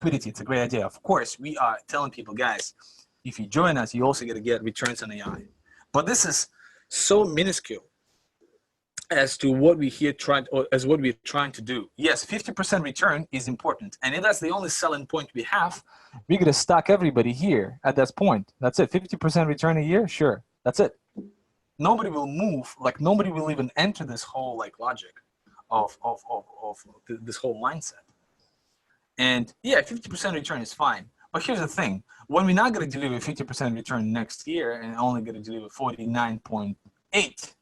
liquidity. It's a great idea. Of course, we are telling people, guys, if you join us, you also going to get returns on AI. But this is so minuscule as to what we here as what we're trying to do. Yes, 50% return is important, and if that's the only selling point we have, we're gonna stock everybody here at that point. That's it. 50% return a year, sure. That's it. Nobody will move. Like nobody will even enter this whole like logic of this whole mindset. And yeah, 50% return is fine. But here's the thing: when we're not gonna deliver 50% return next year and only gonna deliver 49.8.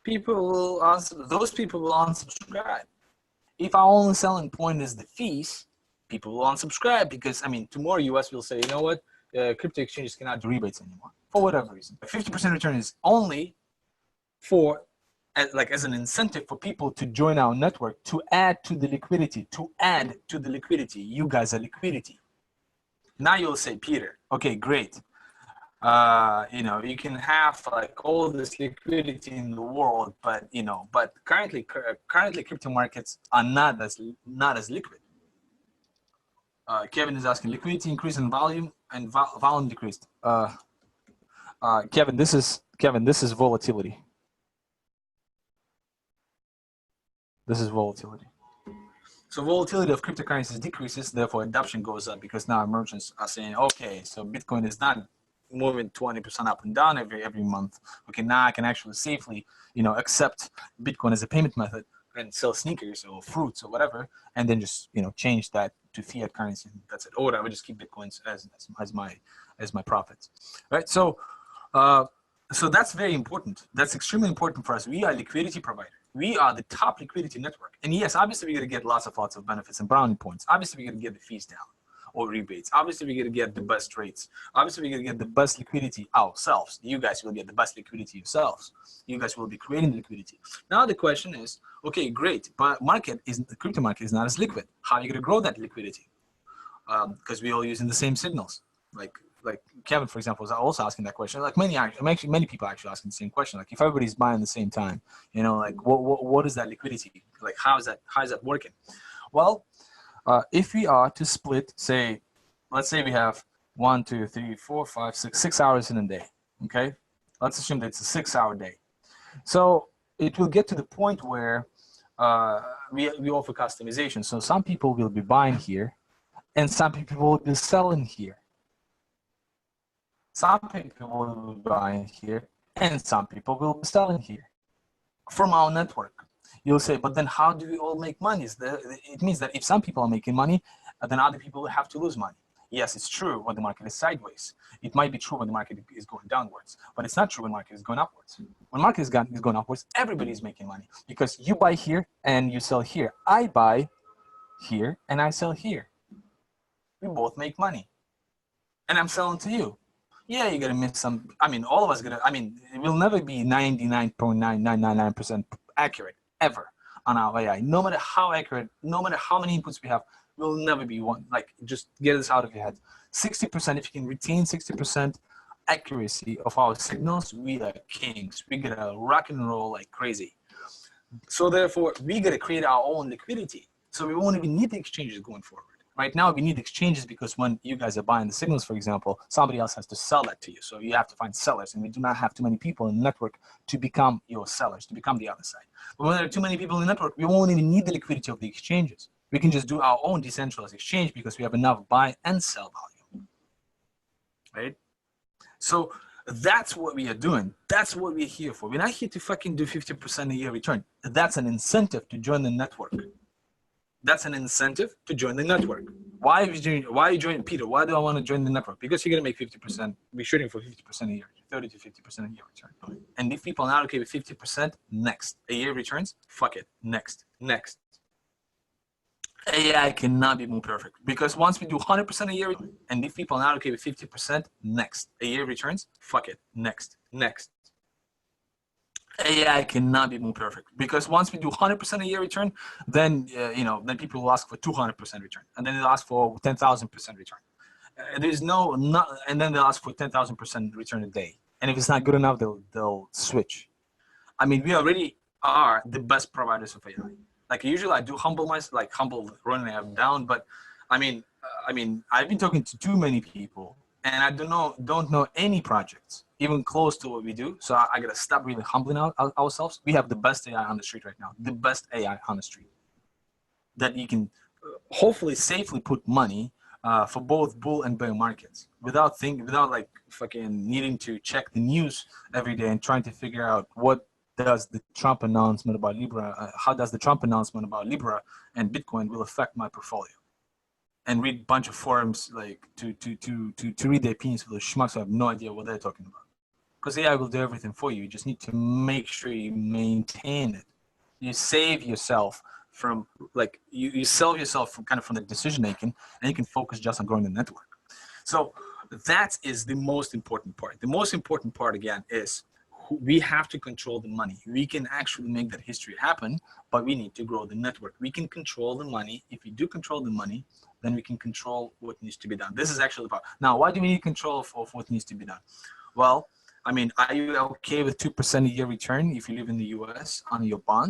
Those people will unsubscribe. If our only selling point is the fees, people will unsubscribe because, I mean, tomorrow US will say, you know what, crypto exchanges cannot do rebates anymore for whatever reason. 50% return is only for, as an incentive for people to join our network, to add to the liquidity, You guys are liquidity. Now you'll say, Peter, okay, great. You know, you can have like all this liquidity in the world, but you know, but currently crypto markets are not as liquid. Kevin is asking, liquidity increased in volume and volume decreased. Kevin, this is volatility. This is volatility. So volatility of cryptocurrencies decreases, therefore adoption goes up because now merchants are saying, okay, so Bitcoin is not moving 20% up and down every month. Okay, now I can actually safely, you know, accept Bitcoin as a payment method and sell sneakers or fruits or whatever, and then just, you know, change that to fiat currency. That's it. Or I would just keep Bitcoins as my profits, right? So, so that's very important. That's extremely important for us. We are a liquidity provider. We are the top liquidity network. And yes, obviously we're going to get lots of benefits and brownie points. Obviously we're going to get the fees down or rebates. Obviously we're going to get the best rates. Obviously we're going to get the best liquidity ourselves. You guys will get the best liquidity yourselves. You guys will be creating the liquidity. Now the question is, okay, great, but the crypto market is not as liquid. How are you going to grow that liquidity? Because we're all using the same signals. Like Kevin, for example, is also asking that question. Like many people actually asking the same question. Like if everybody's buying at the same time, you know, like what is that liquidity? Like how is that working? Well, if we are to split, say, let's say we have 1, 2, 3, 4, 5, 6 hours in a day. Okay, let's assume that it's a 6-hour day. So it will get to the point where we offer customization. So some people will be buying here, and some people will be selling here. Some people will be buying here, and some people will be selling here from our network. You'll say, but then how do we all make money? It means that if some people are making money, then other people will have to lose money. Yes, it's true when the market is sideways. It might be true when the market is going downwards, but it's not true when the market is going upwards. When the market is going upwards, everybody is making money because you buy here and you sell here. I buy here and I sell here. We both make money. And I'm selling to you. Yeah, you're going to miss some. I mean, all of us going to, I mean, it will never be 99.9999% accurate ever on our AI. No matter how accurate, no matter how many inputs we have, will never be one. Like, just get this out of your head. 60%, if you can retain 60% accuracy of our signals, we are kings. We get to rock and roll like crazy. So therefore, we got to create our own liquidity. So we won't even need the exchanges going forward. Right now, we need exchanges because when you guys are buying the signals, for example, somebody else has to sell that to you. So you have to find sellers, and we do not have too many people in the network to become your sellers, to become the other side. But when there are too many people in the network, we won't even need the liquidity of the exchanges. We can just do our own decentralized exchange because we have enough buy and sell volume, right? So that's what we are doing. That's what we're here for. We're not here to fucking do 50% a year return. That's an incentive to join the network. That's an incentive to join the network. Why are you joining, Peter? Why do I want to join the network? Because you're going to make 50%. We're shooting for 50% a year, 30 to 50% a year return. And if people are not okay with 50% next, a year returns, fuck it, next. AI cannot be more perfect because once we do 100% a year, and if people are not okay with 50% next, a year returns, fuck it, next. AI cannot be more perfect because once we do 100% a year return, then then people will ask for 200% return, and then they'll ask for 10,000% return. And then they'll ask for 10,000% return a day. And if it's not good enough, they'll switch. I mean, we already are the best providers of AI. Like usually, I do humble myself, like humble RoninAi down, but I mean, I mean, I've been talking to too many people, and I don't know any projects even close to what we do. So I gotta stop really humbling ourselves. We have the best AI on the street right now, the best AI on the street that you can hopefully safely put money for both bull and bear markets without like fucking needing to check the news every day and trying to figure out what does the Trump announcement about Libra, how does the Trump announcement about Libra and Bitcoin will affect my portfolio, and read a bunch of forums like to read their opinions for the schmucks who have no idea what they're talking about. Because AI will do everything for you. You just need to make sure you maintain it. You save yourself from like you sell yourself from from the decision making, and you can focus just on growing the network. So that is the most important part. The most important part again is we have to control the money. We can actually make that history happen, but we need to grow the network. We can control the money. If we do control the money, then we can control what needs to be done. This is actually about now. Why do we need control of what needs to be done? Well, I mean, are you okay with 2% a year return if you live in the US on your bond?